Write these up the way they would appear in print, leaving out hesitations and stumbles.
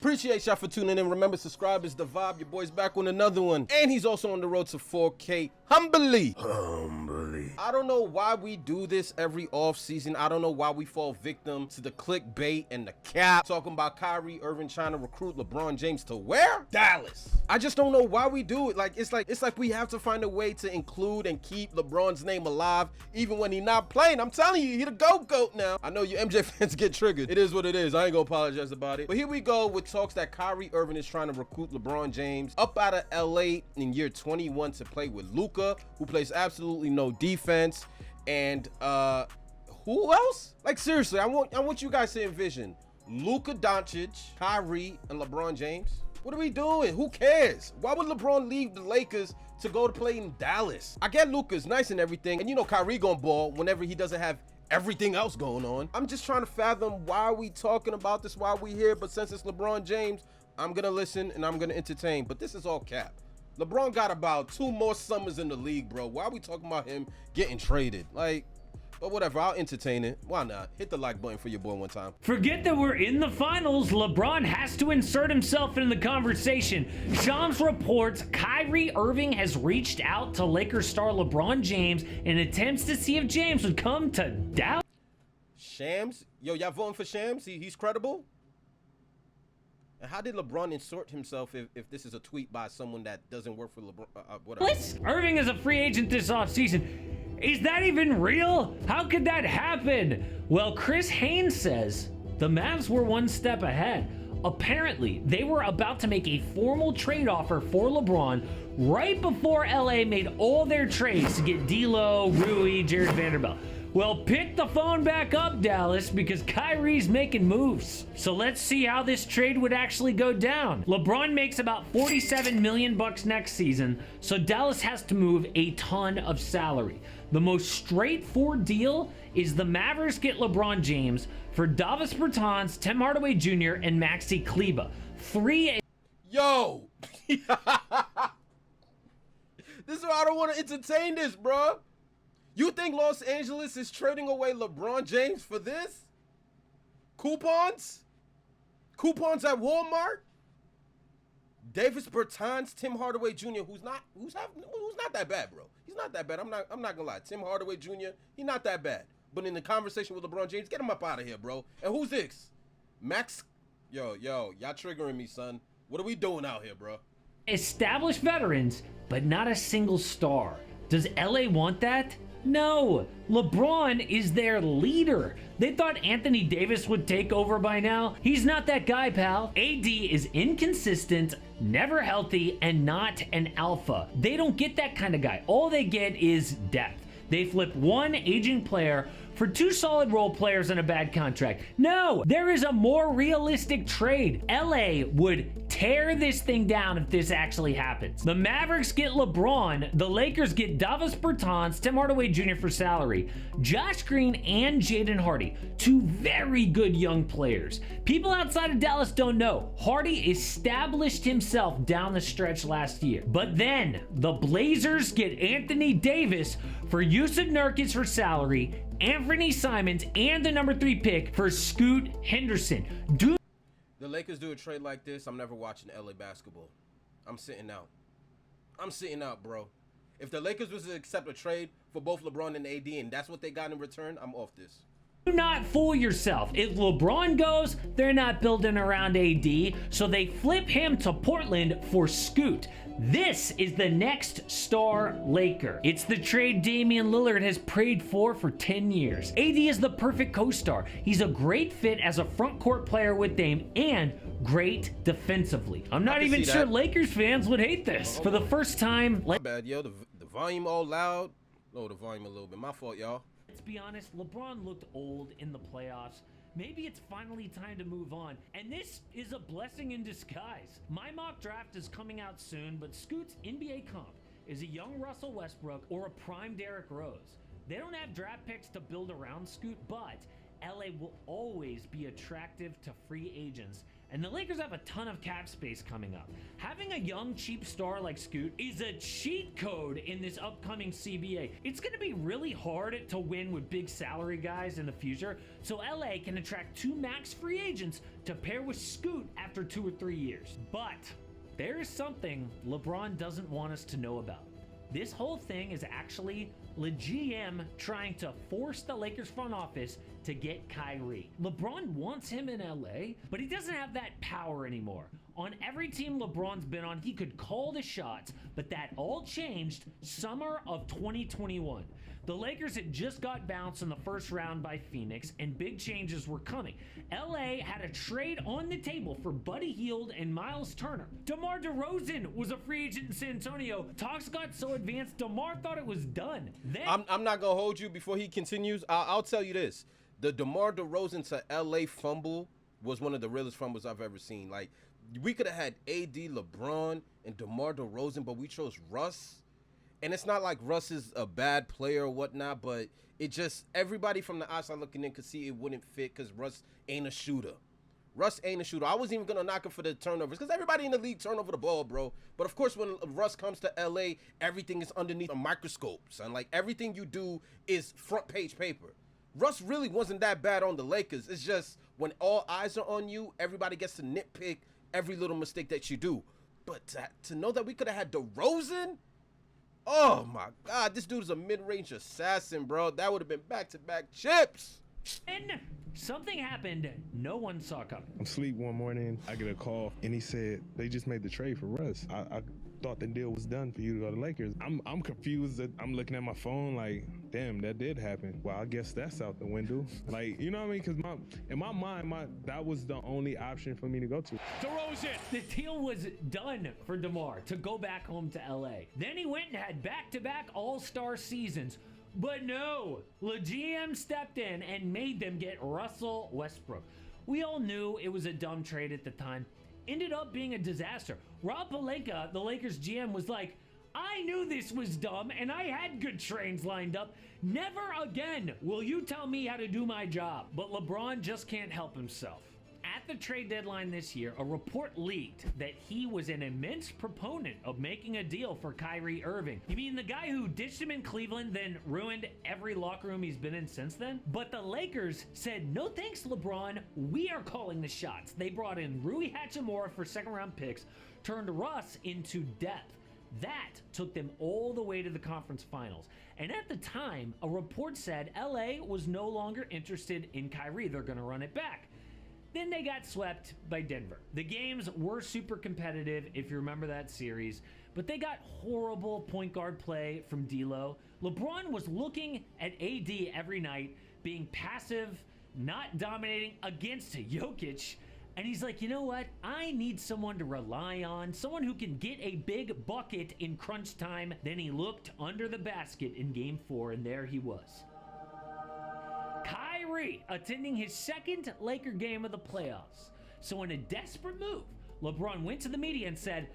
Appreciate y'all for tuning in. Remember, subscribe is the vibe. Your boy's back with another one. And he's also on the road to 4K. Humbly. I don't know why we do this every offseason. I don't know why we fall victim to the clickbait and the cap. Talking about Kyrie Irving trying to recruit LeBron James to where? Dallas. I just don't know why we do it. It's like we have to find a way to include and keep LeBron's name alive even when he's not playing. I'm telling you, he the GOAT now. I know you MJ fans get triggered. It is what it is. I ain't gonna apologize about it. But here we go with talks that Kyrie Irving is trying to recruit LeBron James up out of LA in year 21 to play with Luka, who plays absolutely no defense. And who else? Like, seriously, I want you guys to envision Luka Doncic, Kyrie, and LeBron James. What are we doing? Who cares? Why would LeBron leave the Lakers to go to play in Dallas? I get Luka's nice and everything, and you know Kyrie gonna ball whenever he doesn't have everything else going on. I'm just trying to fathom why we talking about this, why we here, but since it's LeBron James, I'm gonna listen and I'm gonna entertain, but this is all cap. LeBron got about 2 more summers in the league, bro. Why are we talking about him getting traded? Like, but whatever, I'll entertain it. Why not? Hit the like button for your boy one time. Forget that we're in the finals. LeBron has to insert himself in the conversation. Shams reports Kyrie Irving has reached out to Lakers star LeBron James in attempts to see if James would come to Dallas. Shams? Yo, y'all voting for Shams? He's credible? And how did LeBron insert himself if this is a tweet by someone that doesn't work for LeBron? Whatever. Irving is a free agent this offseason. Is that even real? How could that happen? Well, Chris Haynes says the Mavs were one step ahead. Apparently, they were about to make a formal trade offer for LeBron right before LA made all their trades to get D'Lo, Rui, Jared Vanderbilt. Well, pick the phone back up, Dallas, because Kyrie's making moves. So let's see how this trade would actually go down. LeBron makes about $47 million next season, so Dallas has to move a ton of salary. The most straightforward deal is the Mavericks get LeBron James for Davis Bertans, Tim Hardaway Jr., and Maxi Kleber. Yo! This is why I don't want to entertain this, bro. You think Los Angeles is trading away LeBron James for this? Coupons? Coupons at Walmart? Davis Bertans, Tim Hardaway Jr., who's not that bad, bro. He's not that bad. I'm not gonna lie. Tim Hardaway Jr., he's not that bad. But in the conversation with LeBron James, get him up out of here, bro. And who's this? Max? Yo, y'all triggering me, son. What are we doing out here, bro? Established veterans, but not a single star. Does LA want that? No, LeBron is their leader. They thought Anthony Davis would take over by now. He's not that guy, pal. AD is inconsistent, never healthy, and not an alpha. They don't get that kind of guy. All they get is depth. They flip one aging player for 2 solid role players and a bad contract. No, there is a more realistic trade. LA would tear this thing down if this actually happens. The Mavericks get LeBron, the Lakers get Davis Bertans, Tim Hardaway Jr. for salary, Josh Green and Jaden Hardy, 2 very good young players. People outside of Dallas don't know, Hardy established himself down the stretch last year. But then the Blazers get Anthony Davis for Yusuf Nurkic for salary, Anthony Simons, and the number 3 pick for Scoot Henderson. The Lakers do a trade like this, I'm never watching LA basketball. I'm sitting out. I'm sitting out, bro. If the Lakers was to accept a trade for both LeBron and AD and that's what they got in return, I'm off this. Do not fool yourself. If LeBron goes, they're not building around AD, so they flip him to Portland for Scoot. This is the next star Laker. It's the trade Damian Lillard has prayed for 10 years. AD is the perfect co-star. He's a great fit as a front court player with Dame and great defensively. I'm not even sure Lakers fans would hate this. For the first time... My bad, yo. The volume all loud. Lower the volume a little bit. My fault, y'all. Let's be honest, LeBron looked old in the playoffs. Maybe it's finally time to move on, and this is a blessing in disguise. My mock draft is coming out soon, but Scoot's NBA comp is a young Russell Westbrook or a prime Derrick Rose. They don't have draft picks to build around Scoot, but LA will always be attractive to free agents and the Lakers have a ton of cap space coming up. Having a young, cheap star like Scoot is a cheat code in this upcoming CBA. It's going to be really hard to win with big salary guys in the future, so LA can attract 2 max free agents to pair with Scoot after 2 or 3 years. But there is something LeBron doesn't want us to know about. This whole thing is actually the GM trying to force the Lakers front office to get Kyrie. LeBron wants him in LA, but he doesn't have that power anymore. On every team LeBron's been on, he could call the shots, but that all changed summer of 2021. The Lakers had just got bounced in the first round by Phoenix, and big changes were coming. LA had a trade on the table for Buddy Hield and Miles Turner. DeMar DeRozan was a free agent in San Antonio. Talks got so advanced, DeMar thought it was done. Then I'm not gonna hold you before he continues. I'll tell you this: the DeMar DeRozan to LA fumble was one of the realest fumbles I've ever seen. Like, we could have had AD, LeBron, and DeMar DeRozan, but we chose Russ. And it's not like Russ is a bad player or whatnot, but it just, everybody from the outside looking in could see it wouldn't fit because Russ ain't a shooter. Russ ain't a shooter. I wasn't even going to knock him for the turnovers because everybody in the league turn over the ball, bro. But of course, when Russ comes to LA, everything is underneath a microscope, son. Like, everything you do is front page paper. Russ really wasn't that bad on the Lakers. It's just when all eyes are on you, everybody gets to nitpick every little mistake that you do. But to know that we could have had DeRozan, oh my God, this dude is a mid-range assassin, bro. That would have been back-to-back chips. And something happened no one saw coming. I'm asleep one morning, I get a call, and he said they just made the trade for Russ. I thought the deal was done for you to go to Lakers. I'm confused. I'm looking at my phone like, damn, that did happen. Well, I guess that's out the window. Like, you know what I mean? Because in my mind, that was the only option for me to go to. DeRozan! The deal was done for DeMar to go back home to LA. Then he went and had back-to-back all-star seasons. But no, the GM stepped in and made them get Russell Westbrook. We all knew it was a dumb trade at the time. Ended up being a disaster. Rob Pelinka, the Lakers GM, was like, I knew this was dumb and I had good trades lined up. Never again will you tell me how to do my job. But LeBron just can't help himself. At the trade deadline this year, a report leaked that he was an immense proponent of making a deal for Kyrie Irving. You mean the guy who ditched him in Cleveland, then ruined every locker room he's been in since then? But the Lakers said, no thanks, LeBron. We are calling the shots. They brought in Rui Hachimura for second-round picks, turned Russ into depth. That took them all the way to the conference finals. And at the time, a report said LA was no longer interested in Kyrie. They're going to run it back. Then they got swept by Denver. The games were super competitive, if you remember that series, but they got horrible point guard play from D'Lo. LeBron was looking at AD every night, being passive, not dominating against Jokic, and he's like, you know what? I need someone to rely on, someone who can get a big bucket in crunch time. Then he looked under the basket in Game 4, and there he was. Kyrie attending his second Laker game of the playoffs. So in a desperate move, LeBron went to the media and said,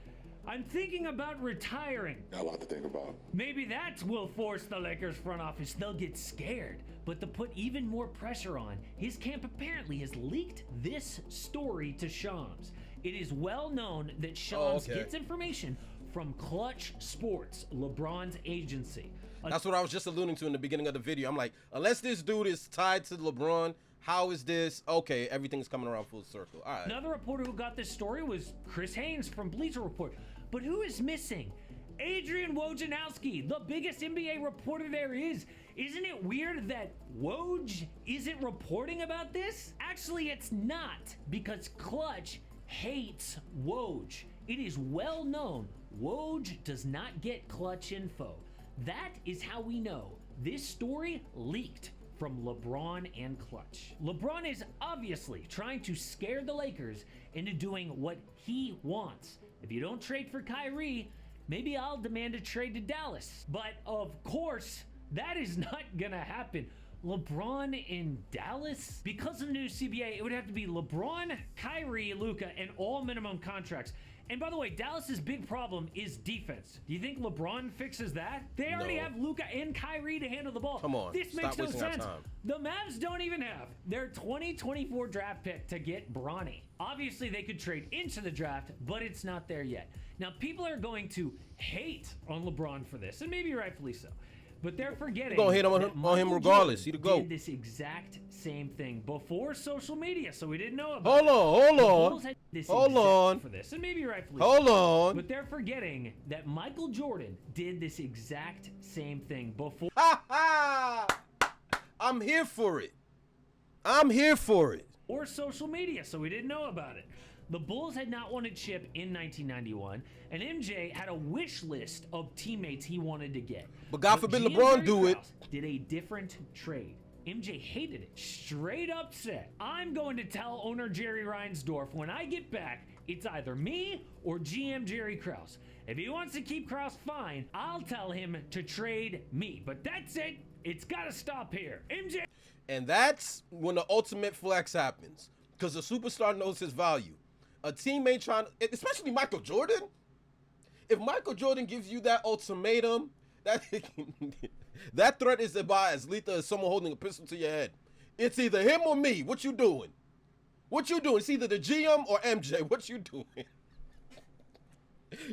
I'm thinking about retiring. Got a lot to think about. Maybe that will force the Lakers front office. They'll get scared. But to put even more pressure on, his camp apparently has leaked this story to Shams. It is well known that Shams gets information from Clutch Sports, LeBron's agency. That's what I was just alluding to in the beginning of the video. I'm like, unless this dude is tied to LeBron, how is this? Okay, everything's coming around full circle. All right. Another reporter who got this story was Chris Haynes from Bleacher Report. But who is missing? Adrian Wojnarowski, the biggest NBA reporter there is. Isn't it weird that Woj isn't reporting about this? Actually, it's not, because Clutch hates Woj. It is well known Woj does not get Clutch info. That is how we know this story leaked from LeBron and Clutch. LeBron is obviously trying to scare the Lakers into doing what he wants. If you don't trade for Kyrie, maybe I'll demand a trade to Dallas. But of course, that is not gonna happen. LeBron in Dallas? Because of the new CBA, it would have to be LeBron, Kyrie, Luka, and all minimum contracts. And by the way, Dallas's big problem is defense. Do you think LeBron fixes that? They already have Luka and Kyrie to handle the ball. Come on, this makes no sense. time. The Mavs don't even have their 2024 draft pick to get Bronny. Obviously, they could trade into the draft, but it's not there yet. Now, people are going to hate on LeBron for this, and maybe rightfully so. But they're forgetting. We're gonna hate on him regardless. He the GOAT. Did this exact same thing before social media, so we didn't know about. Hold on. For this, and maybe rightfully. Hold on. But they're forgetting that Michael Jordan did this exact same thing before. I'm here for it. I'm here for it. Or social media, so we didn't know about it. The Bulls had not won a chip in 1991, and MJ had a wish list of teammates he wanted to get. But God forbid GM LeBron Jerry do Krause it. Did a different trade. MJ hated it. Straight up said, I'm going to tell owner Jerry Reinsdorf when I get back, it's either me or GM Jerry Krause. If he wants to keep Krause, fine. I'll tell him to trade me. But that's it. It's got to stop here. MJ. And that's when the ultimate flex happens. Because the superstar knows his value. A teammate trying, especially Michael Jordan. If Michael Jordan gives you that ultimatum, that threat is about as lethal as someone holding a pistol to your head. It's either him or me. What you doing? What you doing? It's either the GM or MJ. What you doing?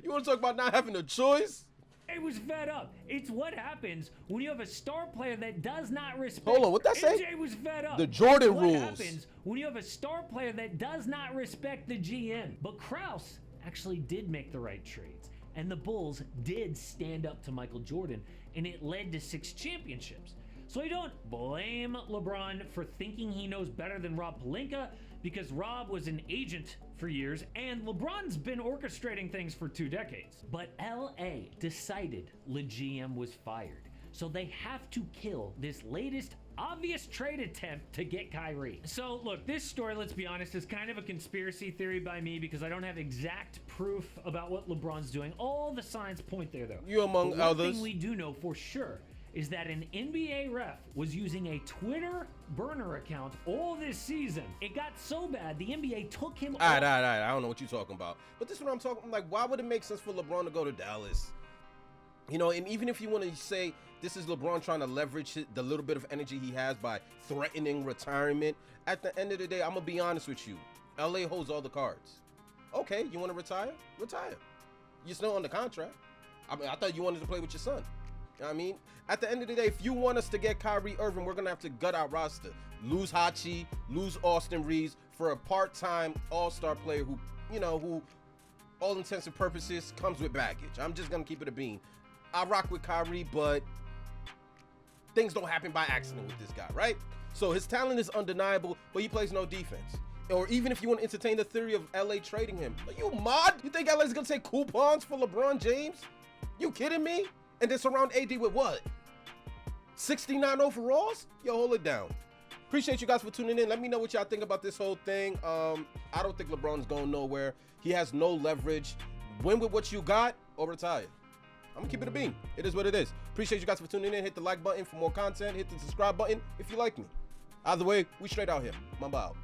You want to talk about not having a choice? It was fed up. It's what happens when you have a star player that does not respect. Hold on, what that say? MJ was fed up. The Jordan it's what rules. Happens when you have a star player that does not respect the GM. But Krause actually did make the right trades, and the Bulls did stand up to Michael Jordan, and it led to 6 championships. So I don't blame LeBron for thinking he knows better than Rob Pelinka, because Rob was an agent for years, and LeBron's been orchestrating things for 2 decades. But LA decided the GM was fired, so they have to kill this latest obvious trade attempt to get Kyrie. So look, this story, let's be honest, is kind of a conspiracy theory by me because I don't have exact proof about what LeBron's doing. All the signs point there, though. You among One others. thing we do know for sure is that an NBA ref was using a Twitter burner account all this season. It got so bad, the NBA took him off. All right. I don't know what you're talking about. But this is what I'm talking about. Like, why would it make sense for LeBron to go to Dallas? You know, and even if you want to say this is LeBron trying to leverage the little bit of energy he has by threatening retirement, at the end of the day, I'm going to be honest with you. LA holds all the cards. Okay, you want to retire? Retire. You're still under contract. I mean, I thought you wanted to play with your son. I mean, at the end of the day, if you want us to get Kyrie Irving, we're going to have to gut our roster. Lose Hachi, lose Austin Reeves for a part-time all-star player who, you know, who all intents and purposes comes with baggage. I'm just going to keep it a bean. I rock with Kyrie, but things don't happen by accident with this guy, right? So his talent is undeniable, but he plays no defense. Or even if you want to entertain the theory of LA trading him, are you mod? You think LA's going to take coupons for LeBron James? You kidding me? And then surround AD with what? 69 overalls? Yo, hold it down. Appreciate you guys for tuning in. Let me know what y'all think about this whole thing. I don't think LeBron's going nowhere. He has no leverage. Win with what you got or retire. I'm gonna keep it a bean. It is what it is. Appreciate you guys for tuning in. Hit the like button for more content. Hit the subscribe button if you like me. Either way, we straight out here. Mamba out.